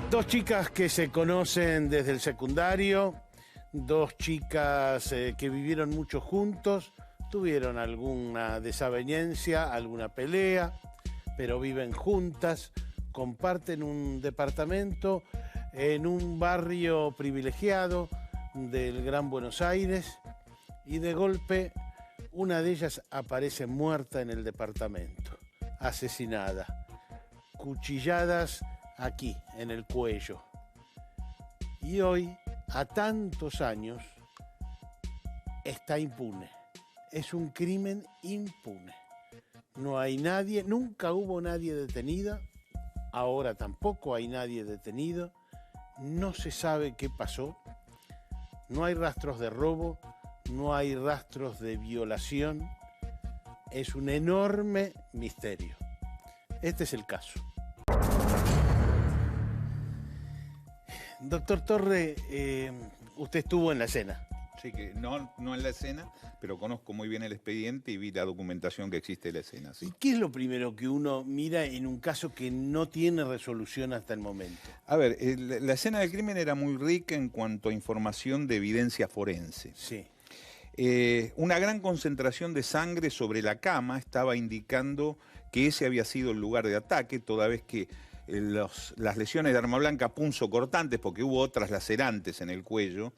Dos chicas que se conocen desde el secundario, dos chicas que vivieron mucho juntos, tuvieron alguna desaveniencia, alguna pelea, pero viven juntas, comparten un departamento en un barrio privilegiado del Gran Buenos Aires y de golpe una de ellas aparece muerta en el departamento, asesinada, cuchilladas aquí, en el cuello. Y hoy, a tantos años, está impune. Es un crimen impune. No hay nadie, nunca hubo nadie detenido, ahora tampoco hay nadie detenido, no se sabe qué pasó, no hay rastros de robo, no hay rastros de violación, es un enorme misterio. Este es el caso. Doctor Torre, usted estuvo en la escena. Sí, que no en la escena, pero conozco muy bien el expediente y vi la documentación que existe de la escena. Sí. ¿Y qué es lo primero que uno mira en un caso que no tiene resolución hasta el momento? A ver, la escena del crimen era muy rica en cuanto a información de evidencia forense. Sí. Una gran concentración de sangre sobre la cama estaba indicando que ese había sido el lugar de ataque, toda vez que las lesiones de arma blanca punzocortantes, porque hubo otras lacerantes en el cuello,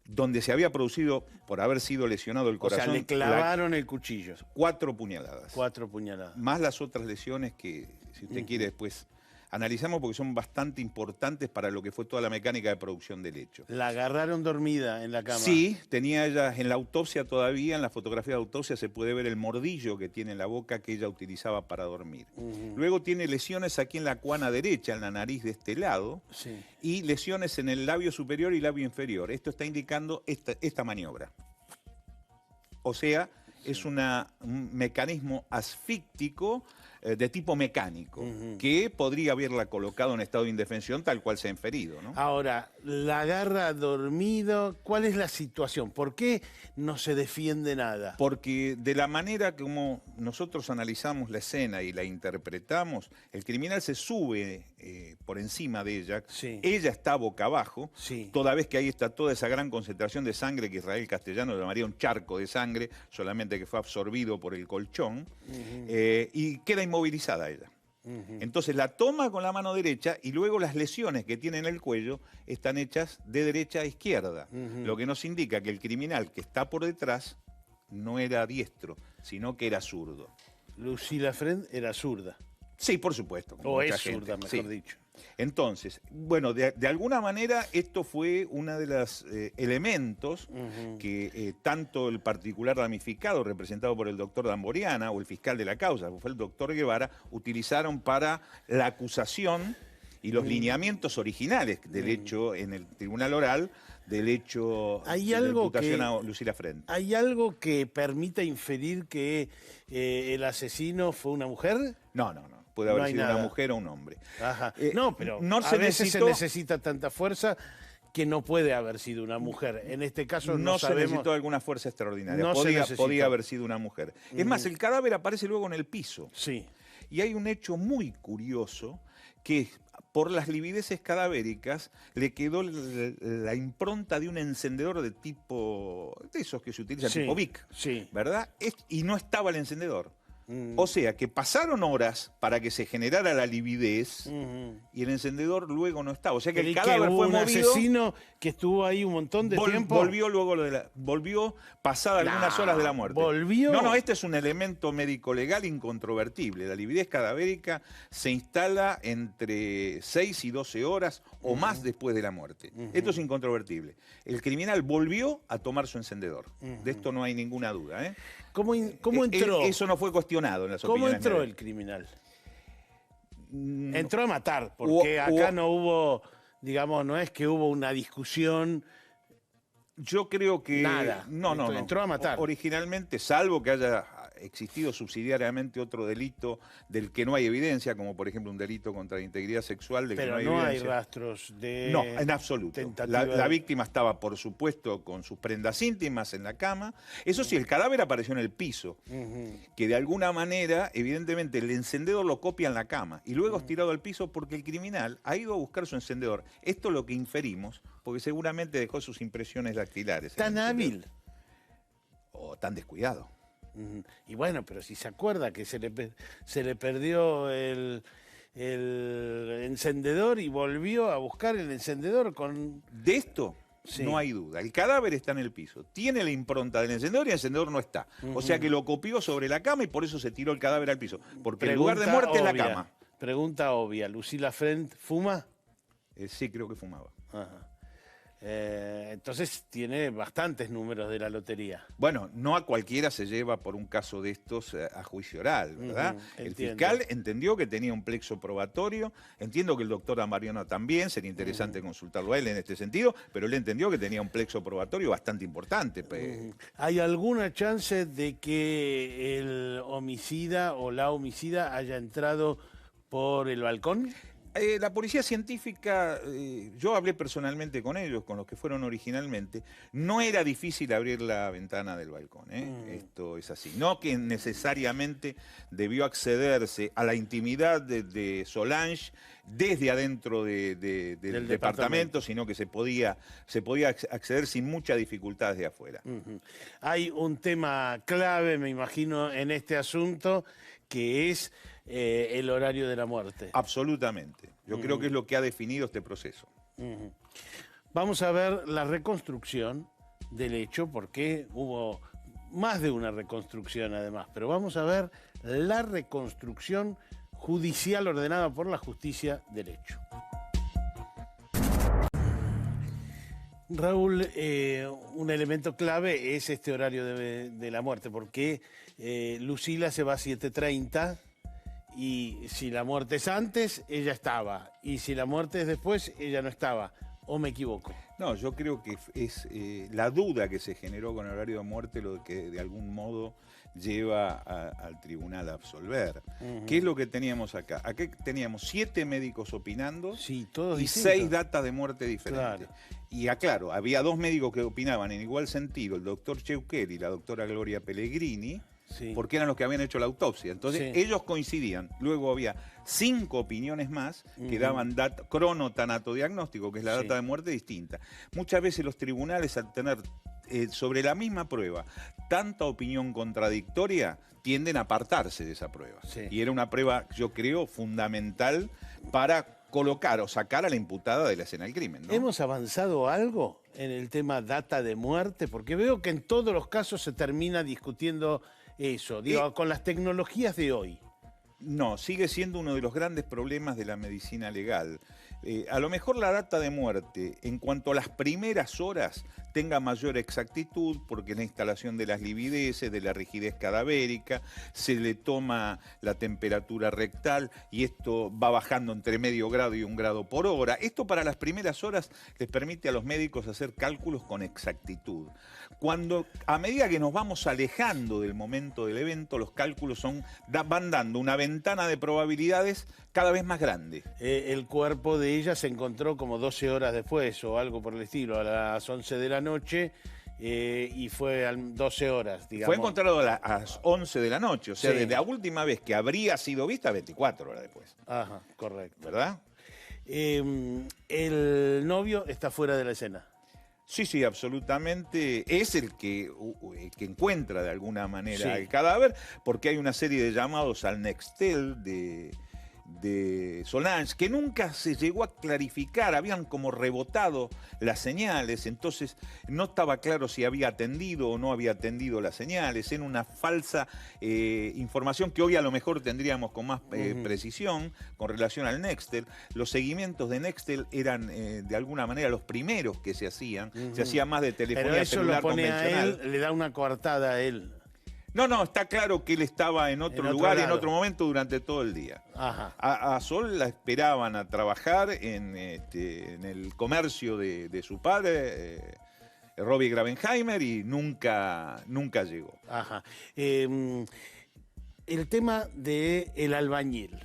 donde se había producido, por haber sido lesionado el corazón... O sea, le clavaron el cuchillo. 4 puñaladas. 4 puñaladas. Más las otras lesiones que, si usted quiere, después analizamos porque son bastante importantes para lo que fue toda la mecánica de producción del hecho. ¿La agarraron dormida en la cama? Sí, tenía ella, en la autopsia todavía, en la fotografía de autopsia se puede ver el mordillo que tiene en la boca que ella utilizaba para dormir. Luego tiene lesiones aquí en la cuana derecha, en la nariz de este lado, sí, y lesiones en el labio superior y labio inferior. Esto está indicando esta maniobra. O sea, es un mecanismo asfíctico de tipo mecánico, que podría haberla colocado en estado de indefensión tal cual se ha inferido, ¿no? Ahora, la agarra dormido, ¿cuál es la situación? ¿Por qué no se defiende nada? Porque de la manera como nosotros analizamos la escena y la interpretamos, el criminal se sube por encima de ella, sí, ella está boca abajo, sí, toda vez que ahí está toda esa gran concentración de sangre que Israel Castellano llamaría un charco de sangre, solamente que fue absorbido por el colchón, y queda inmovilizada ella. Entonces la toma con la mano derecha y luego las lesiones que tiene en el cuello están hechas de derecha a izquierda, lo que nos indica que el criminal que está por detrás no era diestro, sino que era zurdo. Lucila Friend era zurda. Sí, por supuesto. O es zurda, mejor dicho. Entonces, bueno, de alguna manera esto fue uno de los elementos que tanto el particular damnificado, representado por el doctor Damboriana, o el fiscal de la causa, que fue el doctor Guevara, utilizaron para la acusación y los lineamientos originales del hecho en el tribunal oral, del hecho de la imputación a Lucila Friend. ¿Hay algo que permita inferir que el asesino fue una mujer? No. Puede haber sido una mujer o un hombre. Ajá. No, pero no a veces se necesita tanta fuerza que no puede haber sido una mujer. En este caso no sabemos. Se necesitó alguna fuerza extraordinaria. No podía haber sido una mujer. Es más, el cadáver aparece luego en el piso. Sí. Y hay un hecho muy curioso que por las livideces cadavéricas le quedó la impronta de un encendedor de esos que se utilizan, tipo Bic, ¿verdad? Y no estaba el encendedor. O sea, que pasaron horas para que se generara la lividez y el encendedor luego no estaba. O sea que el cadáver fue movido. Un asesino que estuvo ahí un montón de tiempo. Volvió pasada algunas horas de la muerte. ¿Volvió? No, este es un elemento médico-legal incontrovertible. La lividez cadavérica se instala entre 6 y 12 horas o más después de la muerte. Esto es incontrovertible. El criminal volvió a tomar su encendedor. De esto no hay ninguna duda, ¿eh? ¿Cómo entró? Eso no fue cuestionado en las opiniones. ¿Cómo entró el criminal? Entró a matar, porque acá no hubo, digamos, no es que hubo una discusión. Yo creo que... Nada. No. Entró a matar. Originalmente, salvo que haya existido subsidiariamente otro delito del que no hay evidencia, como por ejemplo un delito contra la integridad sexual del que no hay Pero no hay evidencia. rastros de... No, en absoluto. tentativa La de- víctima estaba, por supuesto, con sus prendas íntimas en la cama. Eso sí, el cadáver apareció en el piso, que de alguna manera, evidentemente, el encendedor lo copia en la cama y luego es tirado al piso porque el criminal ha ido a buscar su encendedor. Esto es lo que inferimos, porque seguramente dejó sus impresiones dactilares. Tan hábil. O tan descuidado. Y bueno, pero si se acuerda que se le perdió el encendedor y volvió a buscar el encendedor con... De esto Sí. no hay duda. El cadáver está en el piso. Tiene la impronta del encendedor y el encendedor no está. O sea que lo copió sobre la cama y por eso se tiró el cadáver al piso. Porque el lugar de Pregunta muerte es la obvia, cama. Pregunta obvia. ¿Lucila Friend fuma? Sí, creo que fumaba. Ajá. Entonces tiene bastantes números de la lotería. Bueno, no a cualquiera se lleva por un caso de estos a juicio oral, ¿verdad? El entiendo. fiscal entendió que tenía un plexo probatorio, entiendo que el doctor Amariano también, sería interesante consultarlo a él en este sentido, pero él entendió que tenía un plexo probatorio bastante importante. ¿Hay alguna chance de que el homicida o la homicida haya entrado por el balcón? La policía científica, yo hablé personalmente con ellos, con los que fueron originalmente, no era difícil abrir la ventana del balcón, esto es así. No que necesariamente debió accederse a la intimidad de Solange desde adentro del departamento, sino que se podía acceder sin mucha dificultad desde afuera. Hay un tema clave, me imagino, en este asunto, que es el horario de la muerte. Absolutamente. Yo creo que es lo que ha definido este proceso. Vamos a ver la reconstrucción del hecho, porque hubo más de una reconstrucción además, pero vamos a ver la reconstrucción judicial ordenada por la justicia del hecho. Raúl, un elemento clave es este horario de la muerte, porque Lucila se va a 7:30 y si la muerte es antes, ella estaba, y si la muerte es después, ella no estaba, ¿o me equivoco? No, yo creo que es la duda que se generó con el horario de muerte lo que de algún modo lleva al tribunal a absolver. ¿Qué es lo que teníamos acá? Aquí teníamos 7 médicos opinando Sí, todos y distintos. 6 datas de muerte diferentes. Claro. Y aclaro, había 2 médicos que opinaban en igual sentido, el doctor Cheuquer y la doctora Gloria Pellegrini, Sí. porque eran los que habían hecho la autopsia. Entonces Sí. ellos coincidían. Luego había 5 opiniones más que daban cronotanatodiagnóstico, que es la Sí. data de muerte distinta. Muchas veces los tribunales, al tener sobre la misma prueba tanta opinión contradictoria, tienden a apartarse de esa prueba. Sí. Y era una prueba, yo creo, fundamental para colocar o sacar a la imputada de la escena del crimen, ¿no? ¿Hemos avanzado algo en el tema data de muerte? Porque veo que en todos los casos se termina discutiendo eso, digo, con las tecnologías de hoy. No, sigue siendo uno de los grandes problemas de la medicina legal. A lo mejor la data de muerte, en cuanto a las primeras horas, tenga mayor exactitud, porque la instalación de las livideces, de la rigidez cadavérica, se le toma la temperatura rectal y esto va bajando entre medio grado y 1 grado por hora. Esto para las primeras horas les permite a los médicos hacer cálculos con exactitud. A medida que nos vamos alejando del momento del evento, los cálculos van dando una ventana de probabilidades cada vez más grande. El cuerpo de ella se encontró como 12 horas después o algo por el estilo, a las 11 de la noche y fue a 12 horas, digamos. Fue encontrado a las 11 de la noche, o sea, Sí. desde la última vez que habría sido vista, 24 horas después. Ajá, correcto. ¿Verdad? El novio está fuera de la escena. Sí, absolutamente. Es el que encuentra de alguna manera Sí. el cadáver, porque hay una serie de llamados al Nextel de Solange, que nunca se llegó a clarificar, habían como rebotado las señales, entonces no estaba claro si había atendido o no había atendido las señales, era una falsa información que hoy a lo mejor tendríamos con más precisión con relación al Nextel. Los seguimientos de Nextel eran de alguna manera los primeros que se hacían, se hacía más de Pero telefonía eso lo celular pone a convencional. él, le da una coartada a él. No, está claro que él estaba en otro lugar y en lado. otro momento durante todo el día. Ajá. A Sol la esperaban a trabajar en el comercio de su padre, Robbie Gravenheimer y nunca llegó. Ajá. El tema del albañil.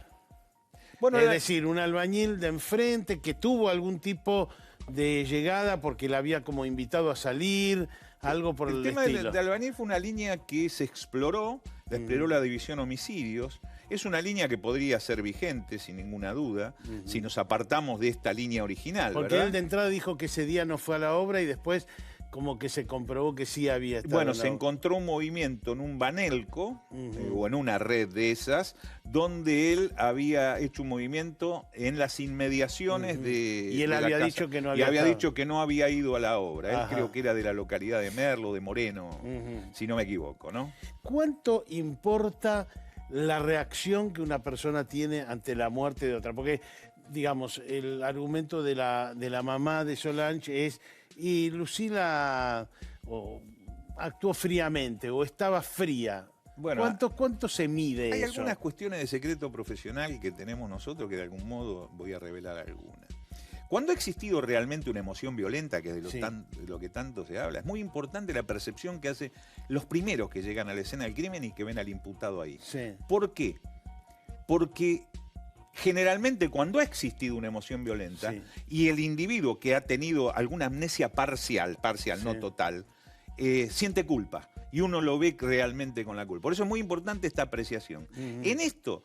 Bueno, es decir, un albañil de enfrente que tuvo algún tipo de llegada porque la había como invitado a salir, algo por el tema estilo. de albañil fue una línea que se exploró, la exploró la división homicidios. Es una línea que podría ser vigente, sin ninguna duda, si nos apartamos de esta línea original, porque ¿verdad? él de entrada dijo que ese día no fue a la obra y después como que se comprobó que sí había estado. Bueno, en la se obra. encontró un movimiento en un banelco, o en una red de esas, donde él había hecho un movimiento en las inmediaciones de Y él de la había casa. dicho que no Y había había estado. dicho que no había ido a la obra. Él Ajá. creo que era de la localidad de Merlo, de Moreno, si no me equivoco, ¿no? ¿Cuánto importa la reacción que una persona tiene ante la muerte de otra? Porque, digamos, el argumento de la mamá de Solange es, y Lucila actuó fríamente o estaba fría. Bueno, ¿Cuánto se mide hay eso? algunas cuestiones de secreto profesional que tenemos nosotros que de algún modo voy a revelar algunas. Cuando ha existido realmente una emoción violenta, que es de lo que tanto se habla, es muy importante la percepción que hacen los primeros que llegan a la escena del crimen y que ven al imputado ahí. Sí. ¿Por qué? Porque generalmente cuando ha existido una emoción violenta y el individuo que ha tenido alguna amnesia parcial, no total, siente culpa y uno lo ve realmente con la culpa. Por eso es muy importante esta apreciación. En esto,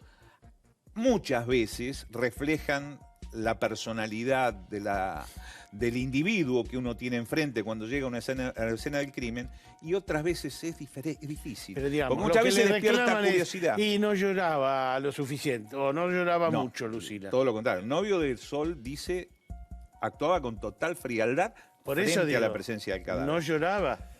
muchas veces reflejan la personalidad del individuo que uno tiene enfrente cuando llega a una escena del crimen, y otras veces es difícil. Pero digamos, porque muchas lo que veces le despierta reclaman es, curiosidad. y no lloraba lo suficiente, o no lloraba No, mucho, Lucila. Todo lo contrario. El novio del Sol dice, actuaba con total frialdad Por frente eso digo, a la presencia del cadáver. no lloraba.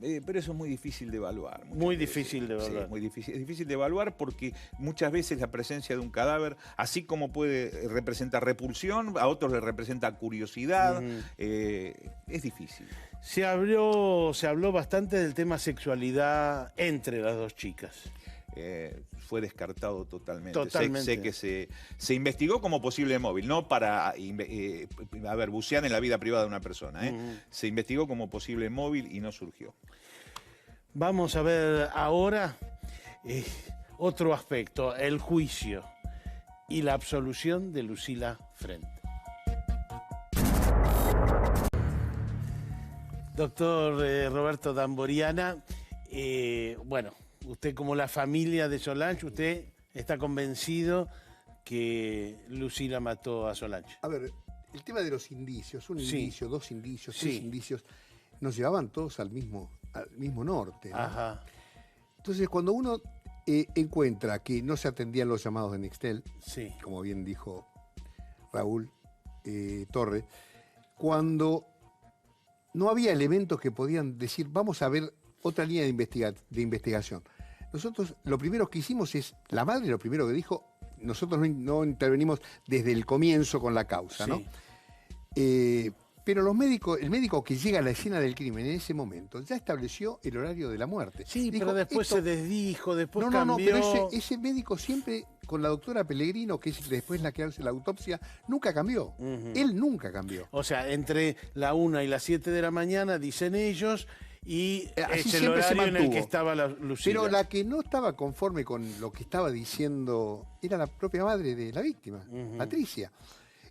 Pero eso es muy difícil de evaluar. Muy difícil de evaluar. Sí, muy difícil. Es difícil de evaluar porque muchas veces la presencia de un cadáver, así como puede representar repulsión, a otros le representa curiosidad, es difícil. Se habló bastante del tema sexualidad entre las dos chicas. Fue descartado totalmente. Totalmente. Sé que se investigó como posible móvil, no para bucear en la vida privada de una persona. Se investigó como posible móvil y no surgió. Vamos a ver ahora otro aspecto, el juicio y la absolución de Lucila Frenk. Doctor Roberto Damboriana, bueno, usted como la familia de Solange, usted está convencido que Lucila mató a Solange. A ver, el tema de los indicios, un indicio, dos indicios, Sí. 3 indicios, nos llevaban todos al mismo norte, ¿no? Ajá. Entonces, cuando uno encuentra que no se atendían los llamados de Nextel, Sí. como bien dijo Raúl Torres, cuando no había elementos que podían decir, vamos a ver otra línea de investigación. Nosotros lo primero que hicimos es, la madre lo primero que dijo, nosotros no intervenimos desde el comienzo con la causa, ¿no? Pero el médico que llega a la escena del crimen en ese momento ya estableció el horario de la muerte. Sí, Dijo, pero después esto- se desdijo, después No, cambió. pero ese médico siempre, con la doctora Pellegrino, que es después la que hace la autopsia, nunca cambió. Él nunca cambió. O sea, entre la 1 y las 7 de la mañana, dicen ellos, y Así es el siempre se horario en el mantuvo. que estaba la Lucila. Pero la que no estaba conforme con lo que estaba diciendo era la propia madre de la víctima, Patricia.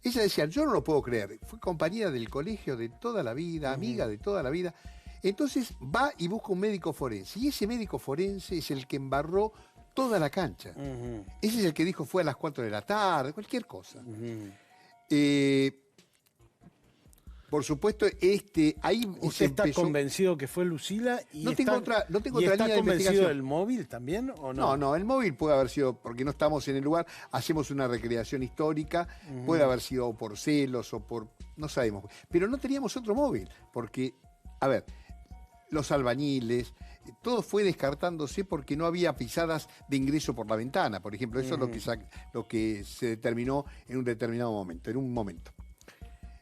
Ella decía, yo no lo puedo creer. Fue compañera del colegio de toda la vida, amiga de toda la vida. Entonces va y busca un médico forense. Y ese médico forense es el que embarró toda la cancha. Ese es el que dijo fue a las 4 de la tarde, cualquier cosa. Por supuesto, ahí ¿Usted se está empezó... convencido que fue Lucila? Y No tengo otra ¿y línea está de convencido investigación. del móvil también o no? No, el móvil puede haber sido, porque no estamos en el lugar, hacemos una recreación histórica, puede haber sido por celos o por... no sabemos. Pero no teníamos otro móvil, porque, a ver, los albañiles, todo fue descartándose porque no había pisadas de ingreso por la ventana, por ejemplo. Eso es lo que se determinó en un determinado momento, en un momento.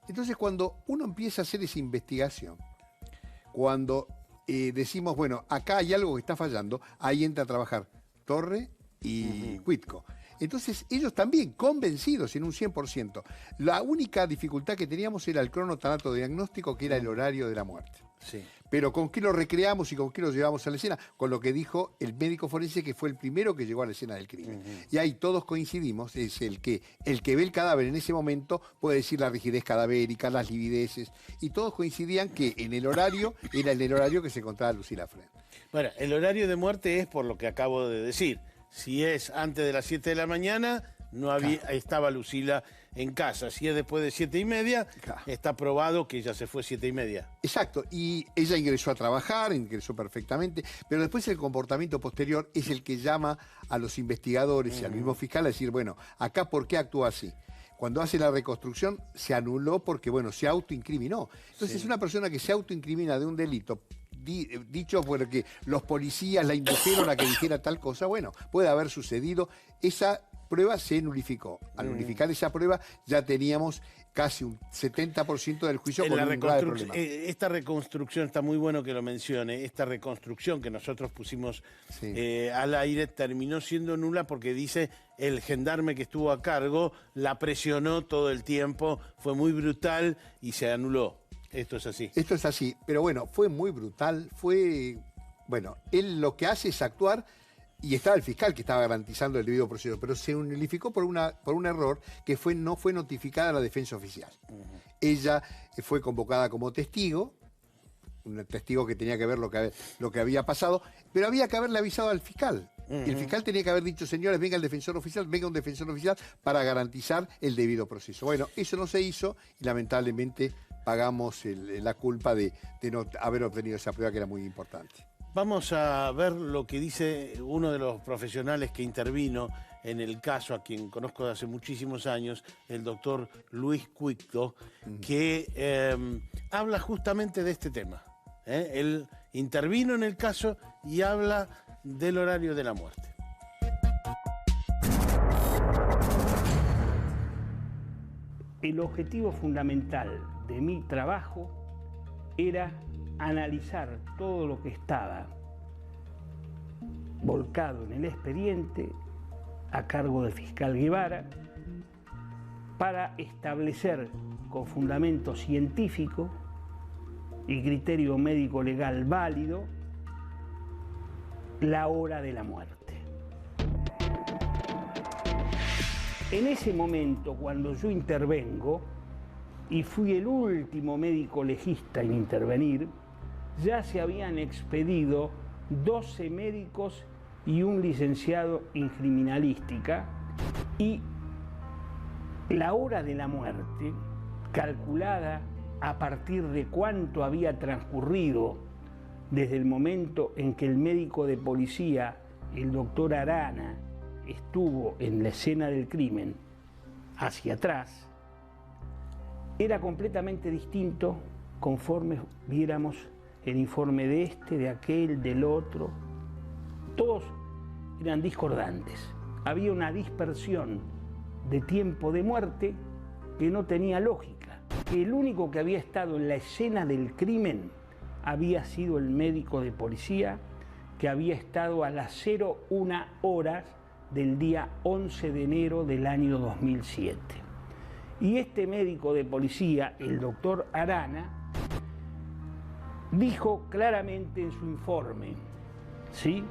Entonces, cuando uno empieza a hacer esa investigación, cuando decimos, bueno, acá hay algo que está fallando, ahí entra a trabajar Torre y Huitco. Entonces, ellos también convencidos en un 100%. La única dificultad que teníamos era el cronotanato diagnóstico, que era el horario de la muerte. Sí. Pero ¿con qué lo recreamos y con qué lo llevamos a la escena? Con lo que dijo el médico forense, que fue el primero que llegó a la escena del crimen. Y ahí todos coincidimos, es el que ve el cadáver en ese momento puede decir la rigidez cadavérica, las livideces, y todos coincidían que en el horario era en el horario que se encontraba Lucila Fren. Bueno, el horario de muerte es por lo que acabo de decir. Si es antes de las 7 de la mañana, no había, estaba Lucila en casa. Si es después de 7:30, está probado que ella se fue 7:30. Exacto, y ella ingresó a trabajar, ingresó perfectamente, pero después el comportamiento posterior es el que llama a los investigadores y al mismo fiscal a decir, bueno, acá ¿por qué actúa así? Cuando hace la reconstrucción se anuló porque, bueno, se autoincriminó. Entonces, una persona que se autoincrimina de un delito, dicho porque los policías la indujeron a que dijera tal cosa, bueno, puede haber sucedido. Esa prueba se nulificó. Al nulificar esa prueba ya teníamos casi un 70% del juicio con un grave problema. Esta reconstrucción, está muy bueno que lo mencione, esta reconstrucción que nosotros pusimos al aire terminó siendo nula porque dice el gendarme que estuvo a cargo la presionó todo el tiempo, fue muy brutal y se anuló. Esto es así. Esto es así, pero bueno, fue muy brutal, bueno, él lo que hace es actuar. Y estaba el fiscal que estaba garantizando el debido proceso, pero se nulificó por un error que no fue notificada a la defensa oficial. Ella fue convocada como testigo, un testigo que tenía que ver lo que había pasado, pero había que haberle avisado al fiscal. El fiscal tenía que haber dicho, señores, venga el defensor oficial, venga un defensor oficial para garantizar el debido proceso. Bueno, eso no se hizo y lamentablemente pagamos la culpa de no haber obtenido esa prueba que era muy importante. Vamos a ver lo que dice uno de los profesionales que intervino en el caso, a quien conozco de hace muchísimos años, el doctor Luis Cuicto, que habla justamente de este tema. Él intervino en el caso y habla del horario de la muerte. El objetivo fundamental de mi trabajo era analizar todo lo que estaba volcado en el expediente a cargo del fiscal Guevara para establecer con fundamento científico y criterio médico legal válido la hora de la muerte. En ese momento, cuando yo intervengo, y fui el último médico legista en intervenir, ya se habían expedido 12 médicos y un licenciado en criminalística, y la hora de la muerte, calculada a partir de cuánto había transcurrido desde el momento en que el médico de policía, el doctor Arana, estuvo en la escena del crimen hacia atrás, era completamente distinto conforme viéramos el informe de este, de aquel, del otro. Todos eran discordantes. Había una dispersión de tiempo de muerte que no tenía lógica. El único que había estado en la escena del crimen había sido el médico de policía, que había estado a las 01 horas del día 11 de enero del año 2007. Y este médico de policía, el doctor Arana, dijo claramente en su informe, ¿sí?,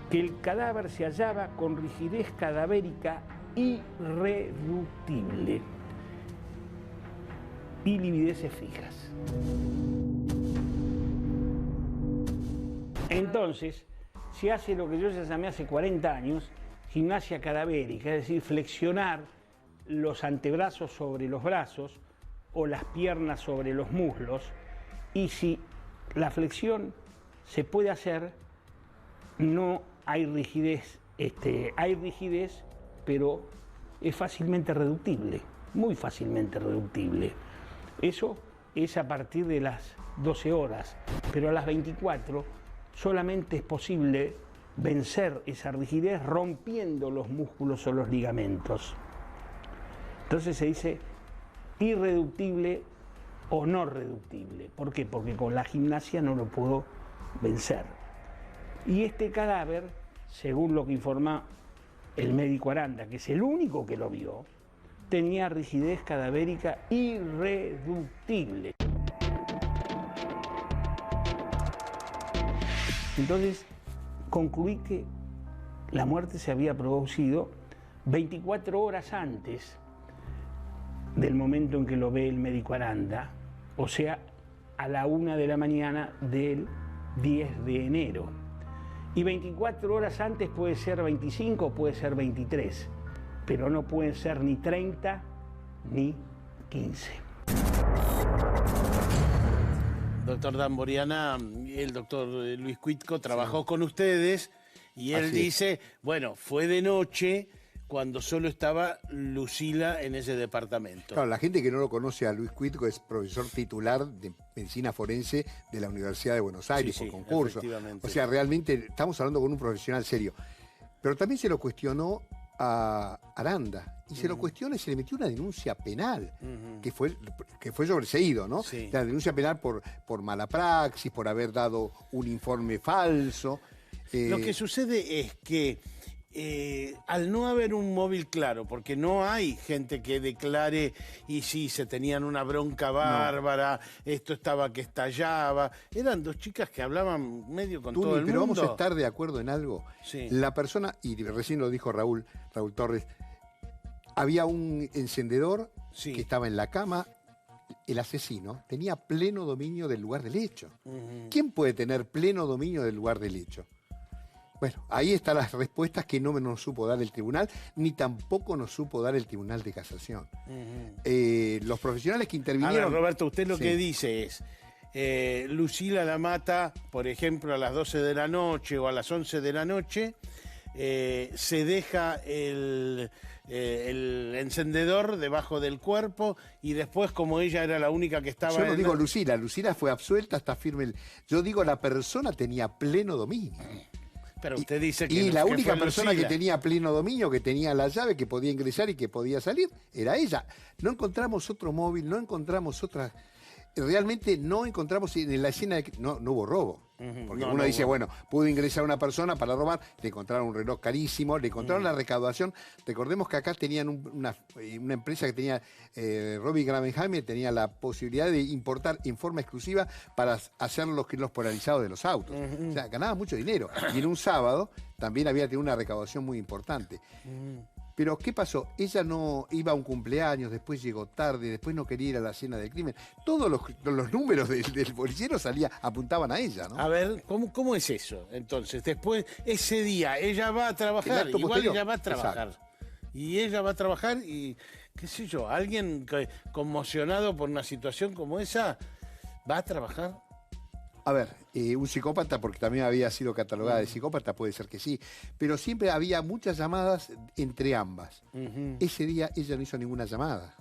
que el cadáver se hallaba con rigidez cadavérica irreductible y livideces fijas. Entonces, se hace lo que yo ya llamé hace 40 años, gimnasia cadavérica, es decir, flexionar los antebrazos sobre los brazos o las piernas sobre los muslos, y si la flexión se puede hacer, no hay rigidez, hay rigidez, pero es fácilmente reductible, muy fácilmente reductible. Eso es a partir de las 12 horas, pero a las 24 solamente es posible vencer esa rigidez rompiendo los músculos o los ligamentos. Entonces se dice irreductible o no reductible. ¿Por qué? Porque con la gimnasia no lo puedo vencer. Y este cadáver, según lo que informa el médico Aranda, que es el único que lo vio, tenía rigidez cadavérica irreductible. Entonces concluí que la muerte se había producido 24 horas antes del momento en que lo ve el médico Aranda, o sea, a la 1 de la mañana del 10 de enero. Y 24 horas antes puede ser 25, puede ser 23, pero no pueden ser ni 30 ni 15. Doctor Damboriana, el doctor Luis Cuitco trabajó con ustedes y él dice, bueno, fue de noche cuando solo estaba Lucila en ese departamento. Claro, la gente que no lo conoce a Luis Cuitco es profesor titular de medicina forense de la Universidad de Buenos Aires por concurso. O sea, realmente estamos hablando con un profesional serio. Pero también se lo cuestionó a Aranda. Y se lo cuestiona y se le metió una denuncia penal, que fue sobreseído, ¿no? Sí. La denuncia penal por mala praxis, por haber dado un informe falso. Lo que sucede es que al no haber un móvil claro, porque no hay gente que declare y sí, se tenían una bronca bárbara, esto estaba que estallaba, eran dos chicas que hablaban medio con todo el mundo. Pero vamos a estar de acuerdo en algo. Sí. La persona, y recién lo dijo Raúl Torres, había un encendedor que estaba en la cama. El asesino tenía pleno dominio del lugar del hecho. ¿Quién puede tener pleno dominio del lugar del hecho? Bueno, ahí están las respuestas que no nos supo dar el tribunal, ni tampoco nos supo dar el Tribunal de Casación. Los profesionales que intervinieron... A ver, Roberto, usted lo que dice es, Lucila la mata, por ejemplo, a las 12 de la noche o a las 11 de la noche, se deja el encendedor debajo del cuerpo y después, como ella era la única que estaba... Yo no digo Lucila, Lucila fue absuelta, está firme. Yo digo la persona tenía pleno dominio. Pero usted dice que... Y no, la que única fue persona Lucila. que tenía pleno dominio, que tenía la llave, que podía ingresar y que podía salir, era ella. No encontramos otro móvil, no encontramos otra... Realmente no encontramos en la escena... No hubo robo. Porque uno dice, bueno, pudo ingresar una persona para robar, le encontraron un reloj carísimo, le encontraron la recaudación. Recordemos que acá tenían una empresa que tenía, Robbie Gravenheimer, tenía la posibilidad de importar en forma exclusiva para hacer los kilos polarizados de los autos. O sea, ganaba mucho dinero. Y en un sábado también había tenido una recaudación muy importante. Pero, ¿qué pasó? Ella no iba a un cumpleaños, después llegó tarde, después no quería ir a la escena del crimen. Todos los números del policiero apuntaban a ella, ¿no? A ver, ¿cómo es eso? Entonces, después, ese día, ella va a trabajar, igual posterior. Ella va a trabajar. Exacto. Y ella va a trabajar y, qué sé yo, alguien conmocionado por una situación como esa, ¿va a trabajar? A ver, un psicópata, porque también había sido catalogada de psicópata, puede ser que sí, pero siempre había muchas llamadas entre ambas. Ese día ella no hizo ninguna llamada.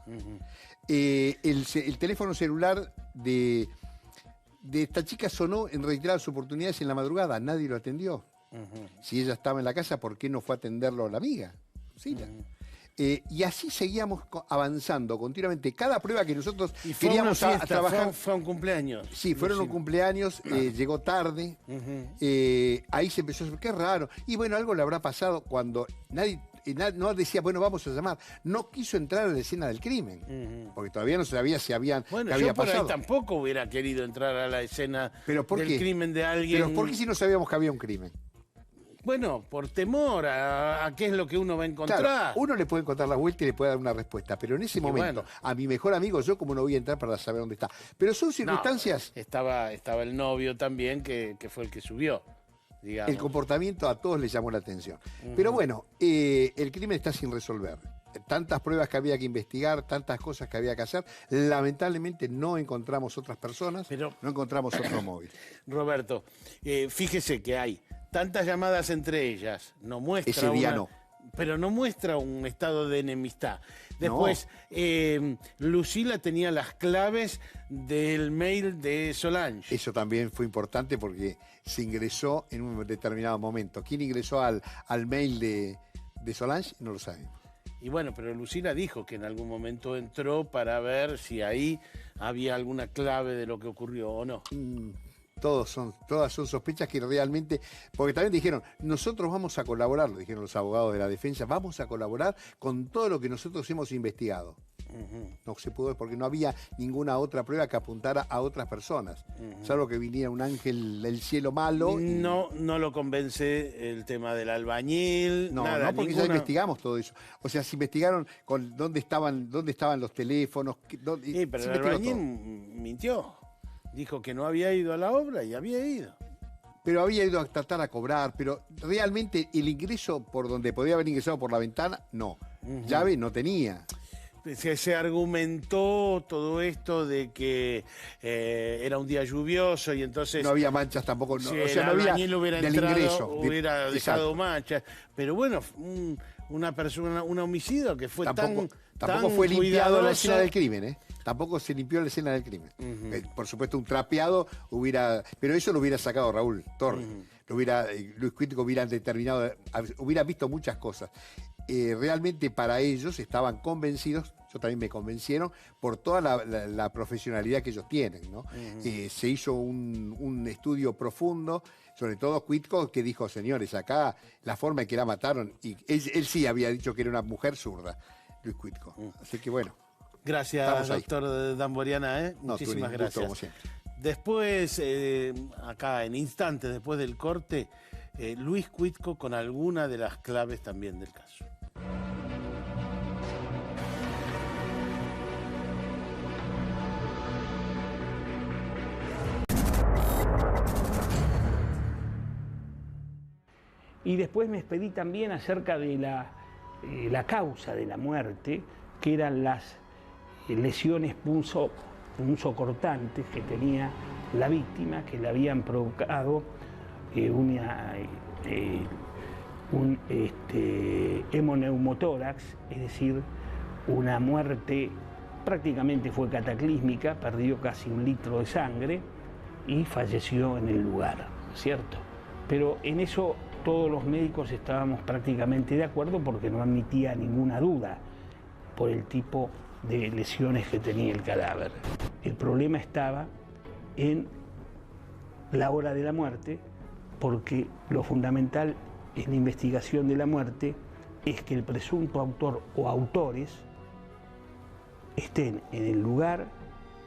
El teléfono celular de esta chica sonó en reiteradas oportunidades en la madrugada, nadie lo atendió. Si ella estaba en la casa, ¿por qué no fue a atenderlo la amiga? Sí, y así seguíamos avanzando continuamente. Cada prueba que nosotros queríamos a trabajar... Fue un cumpleaños. Sí, fueron un cumpleaños, llegó tarde, ahí se empezó a decir, qué raro. Y bueno, algo le habrá pasado cuando nadie no decía, bueno, vamos a llamar. No quiso entrar a la escena del crimen, porque todavía no sabía si había Bueno, qué había yo por pasado. ahí tampoco hubiera querido entrar a la escena del crimen de alguien. ¿Pero por qué si no sabíamos que había un crimen? Bueno, por temor a qué es lo que uno va a encontrar. Claro, uno le puede encontrar la vuelta y le puede dar una respuesta, pero en ese momento, a mi mejor amigo, yo como no voy a entrar para saber dónde está. Pero son circunstancias... No, estaba el novio también, que fue el que subió, digamos. El comportamiento a todos les llamó la atención. Pero bueno, el crimen está sin resolver. Tantas pruebas que había que investigar, tantas cosas que había que hacer. Lamentablemente no encontramos otras personas, no encontramos otro móvil. Roberto, fíjese que hay tantas llamadas entre ellas, no muestra ese día no. Pero no muestra un estado de enemistad. Después, Lucila tenía las claves del mail de Solange. Eso también fue importante porque se ingresó en un determinado momento. ¿Quién ingresó al mail de Solange? No lo sabemos. Y bueno, pero Lucila dijo que en algún momento entró para ver si ahí había alguna clave de lo que ocurrió o no. Todas son sospechas que realmente, porque también dijeron, nosotros vamos a colaborar, lo dijeron los abogados de la defensa, vamos a colaborar con todo lo que nosotros hemos investigado. No se pudo porque no había ninguna otra prueba que apuntara a otras personas. Salvo que viniera un ángel del cielo malo. No lo convence el tema del albañil, No, nada, no, porque ya investigamos todo eso. O sea, se investigaron con dónde estaban los teléfonos. Sí, pero se el investigó albañil todo. mintió. Dijo que no había ido a la obra y había ido. Pero había ido a tratar a cobrar, pero realmente el ingreso por donde podía haber ingresado por la ventana, no. Llave no tenía. Se argumentó todo esto de que era un día lluvioso y entonces... No había manchas tampoco. No, si o sea, el no había albañil hubiera del entrado, ingreso. hubiera dejado Exacto. manchas. Pero bueno, una persona, un homicidio que fue Tampoco tan fue limpiado la cuidadoso. escena del crimen, ¿eh? Tampoco se limpió la escena del crimen. Por supuesto, un trapeado hubiera... Pero eso lo hubiera sacado Raúl Torres. Luis Cuitco hubiera determinado... Hubiera visto muchas cosas. Realmente para ellos estaban convencidos, yo también me convencieron, por toda la profesionalidad que ellos tienen, ¿no? Se hizo un estudio profundo, sobre todo Cuitco, que dijo, señores, acá la forma en que la mataron, y él sí había dicho que era una mujer zurda, Luis Cuitco. Así que bueno. Gracias, doctor Damboriana. No, Muchísimas Turi, gracias. gusto, como siempre. Después, acá en instantes, después del corte, Luis Cuitco con alguna de las claves también del caso. Y después me expedí también acerca de la causa de la muerte, que eran las lesiones punzocortantes que tenía la víctima, que le habían provocado un hemoneumotórax, es decir, una muerte prácticamente fue cataclísmica, perdió casi 1 litro de sangre y falleció en el lugar, ¿cierto? Pero en eso todos los médicos estábamos prácticamente de acuerdo porque no admitía ninguna duda por el tipo de lesiones que tenía el cadáver. El problema estaba en la hora de la muerte, porque lo fundamental en la investigación de la muerte es que el presunto autor o autores estén en el lugar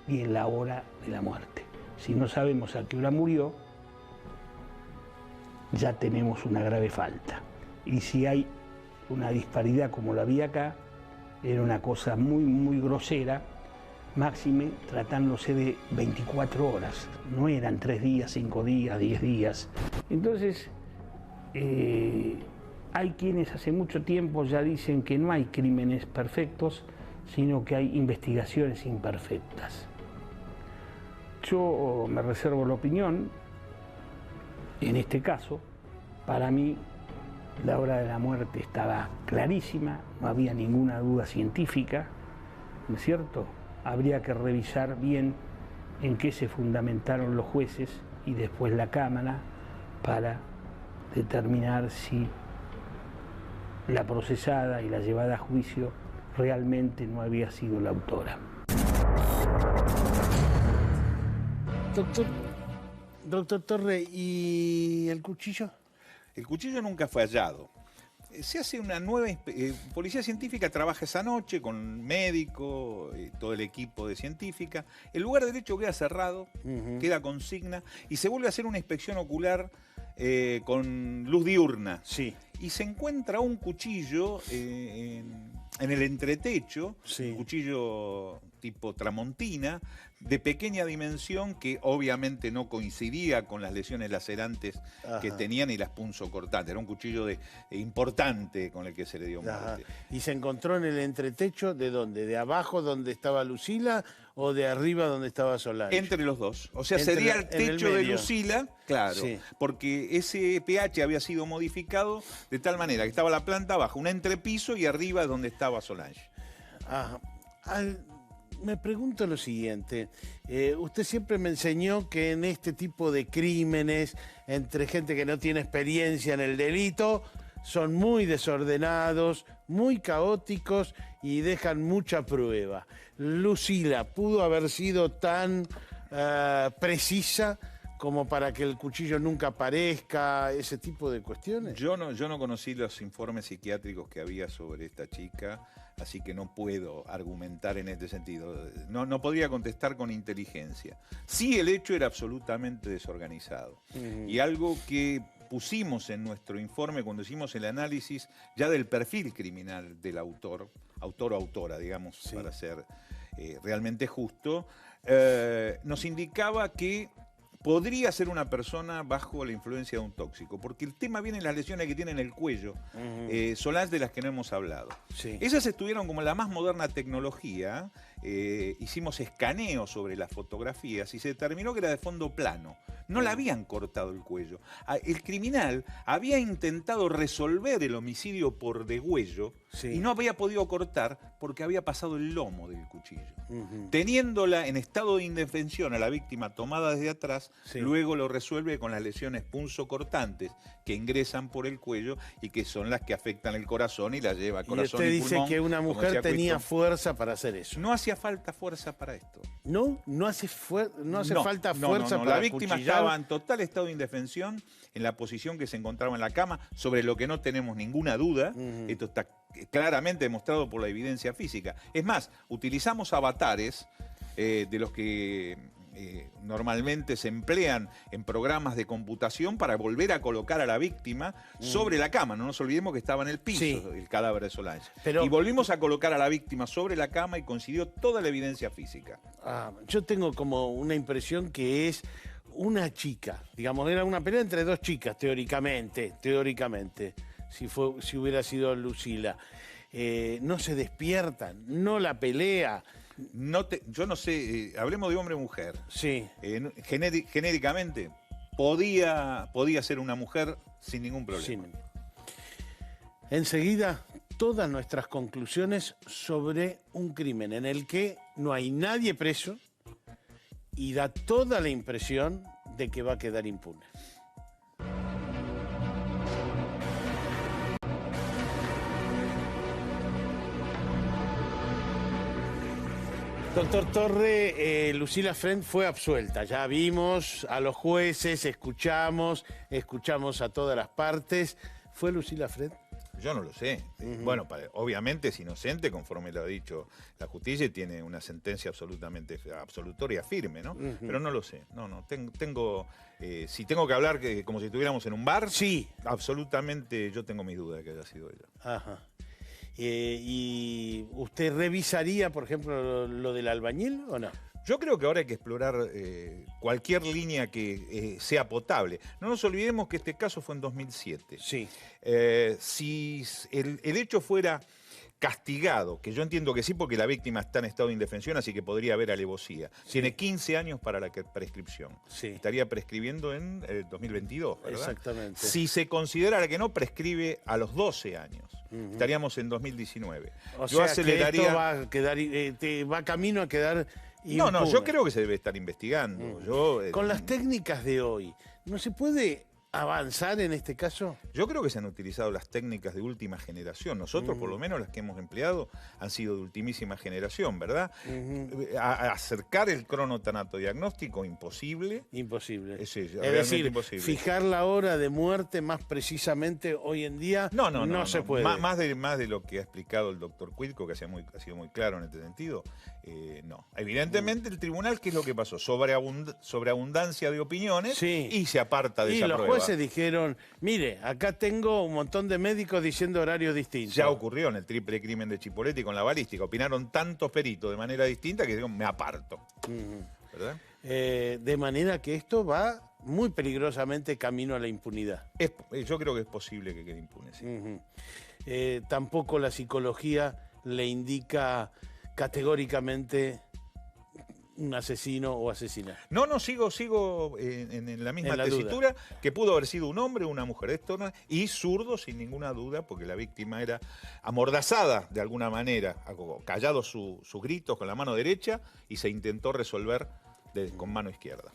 y en la hora de la muerte. Si no sabemos a qué hora murió, ya tenemos una grave falta. Y si hay una disparidad como la había acá, era una cosa muy, muy grosera, máxime tratándose de 24 horas. No eran 3 días, 5 días, 10 días. Entonces, hay quienes hace mucho tiempo ya dicen que no hay crímenes perfectos, sino que hay investigaciones imperfectas. Yo me reservo la opinión. En este caso, para mí, la hora de la muerte estaba clarísima, no había ninguna duda científica, ¿no es cierto? Habría que revisar bien en qué se fundamentaron los jueces y después la Cámara para determinar si la procesada y la llevada a juicio realmente no había sido la autora. Doctor Torre, ¿y el cuchillo? El cuchillo nunca fue hallado. Se hace una nueva... Policía Científica trabaja esa noche con médico, todo el equipo de científica. El lugar de hecho queda cerrado, queda consigna, y se vuelve a hacer una inspección ocular con luz diurna. Sí. Y se encuentra un cuchillo en el entretecho, Sí. un cuchillo tipo tramontina, de pequeña dimensión, que obviamente no coincidía con las lesiones lacerantes que tenían y las punzocortantes. Era un cuchillo importante con el que se le dio muerte. ¿Y se encontró en el entretecho de dónde? ¿De abajo donde estaba Lucila o de arriba donde estaba Solange? Entre los dos. O sea, Entre sería el en el techo de medio. Lucila, claro, Sí. porque ese pH había sido modificado de tal manera que estaba la planta abajo, un entrepiso, y arriba donde estaba Solange. Me pregunto lo siguiente, usted siempre me enseñó que en este tipo de crímenes, entre gente que no tiene experiencia en el delito, son muy desordenados, muy caóticos y dejan mucha prueba. Lucila pudo haber sido tan precisa como para que el cuchillo nunca aparezca, ese tipo de cuestiones? Yo no conocí los informes psiquiátricos que había sobre esta chica, así que no puedo argumentar en este sentido. No podría contestar con inteligencia. Sí, el hecho era absolutamente desorganizado. Y algo que pusimos en nuestro informe cuando hicimos el análisis ya del perfil criminal del autor o autora, digamos, Sí. para ser realmente justo, nos indicaba que podría ser una persona bajo la influencia de un tóxico, porque el tema viene en las lesiones que tiene en el cuello, Solange, de las que no hemos hablado. Sí. Esas estuvieron como la más moderna tecnología, hicimos escaneos sobre las fotografías y se determinó que era de fondo plano. No le habían cortado el cuello. El criminal había intentado resolver el homicidio por degüello Sí. y no había podido cortar porque había pasado el lomo del cuchillo. Teniéndola en estado de indefensión a la víctima tomada desde atrás, Sí. luego lo resuelve con las lesiones punzocortantes que ingresan por el cuello y que son las que afectan el corazón y la lleva Y corazón usted y dice pulmón, que una como mujer decía tenía Cuito. fuerza para hacer eso. No hacía falta fuerza para esto. No hace falta No, fuerza para La víctima acuchillar. estaba en total estado de indefensión, en la posición que se encontraba en la cama, sobre lo que no tenemos ninguna duda. Esto está claramente demostrado por la evidencia física. Es más, utilizamos avatares de los que normalmente se emplean en programas de computación para volver a colocar a la víctima sobre la cama. No nos olvidemos que estaba en el piso Sí. el cadáver de Solange. Pero- Y volvimos a colocar a la víctima sobre la cama y coincidió toda la evidencia física. Yo tengo como una impresión que es una chica, digamos, era una pelea entre dos chicas, teóricamente, si hubiera sido Lucila. No se despiertan, no la pelea. Yo no sé, hablemos de hombre o mujer. Sí. Genéricamente, podía ser una mujer sin ningún problema. Sí. Enseguida, todas nuestras conclusiones sobre un crimen en el que no hay nadie preso y da toda la impresión de que va a quedar impune. Doctor Torre, Lucila Friend fue absuelta. Ya vimos a los jueces, escuchamos a todas las partes. ¿Fue Lucila Friend? Yo no lo sé. Bueno, obviamente es inocente, conforme lo ha dicho la justicia, y tiene una sentencia absolutoria firme, ¿no? Pero no lo sé. Tengo si tengo que hablar como si estuviéramos en un bar, Sí. absolutamente yo tengo mis dudas de que haya sido ella. Ajá. ¿Y usted revisaría, por ejemplo, lo del albañil o no? Yo creo que ahora hay que explorar cualquier línea que sea potable. No nos olvidemos que este caso fue en 2007. Sí. Si el hecho fuera castigado, que yo entiendo que sí, porque la víctima está en estado de indefensión, así que podría haber alevosía. Tiene 15 años para la prescripción. Sí. Estaría prescribiendo en 2022, ¿verdad? Exactamente. Si se considerara que no, prescribe a los 12 años. Estaríamos en 2019. O Yo sea aceleraría... que esto va a quedar, va camino a quedar No, impune. yo creo que se debe estar investigando. Con las técnicas de hoy, ¿no se puede avanzar en este caso? Yo creo que se han utilizado las técnicas de última generación. Nosotros, por lo menos, las que hemos empleado han sido de ultimísima generación, ¿verdad? Acercar el cronotanato diagnóstico, imposible. Imposible. Sí, Es realmente decir, imposible. fijar la hora de muerte más precisamente hoy en día no se puede. Más de lo que ha explicado el doctor Cuitco, que ha sido muy claro en este sentido, no. Evidentemente, el tribunal, ¿qué es lo que pasó? Sobreabundancia de opiniones Sí. y se aparta de Y esa los prueba. jueces dijeron, mire, acá tengo un montón de médicos diciendo horarios distintos. Ya ocurrió en el triple crimen de Chipolletti con la balística. Opinaron tantos peritos de manera distinta que digo, me aparto. ¿Verdad? De manera que esto va muy peligrosamente camino a la impunidad. Yo creo que es posible que quede impune, sí. Tampoco la psicología le indica categóricamente un asesino o asesina. No, sigo en la misma En la tesitura, que pudo haber sido un hombre o una mujer. Esto y zurdo, sin ninguna duda, porque la víctima era amordazada de alguna manera, callado sus gritos con la mano derecha y se intentó resolver con mano izquierda.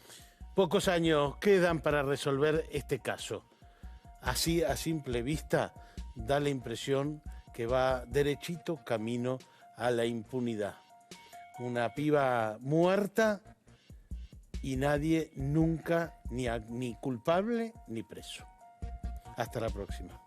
Pocos años quedan para resolver este caso. Así, a simple vista, da la impresión que va derechito camino a la impunidad. Una piba muerta y nadie nunca ni culpable ni preso. Hasta la próxima.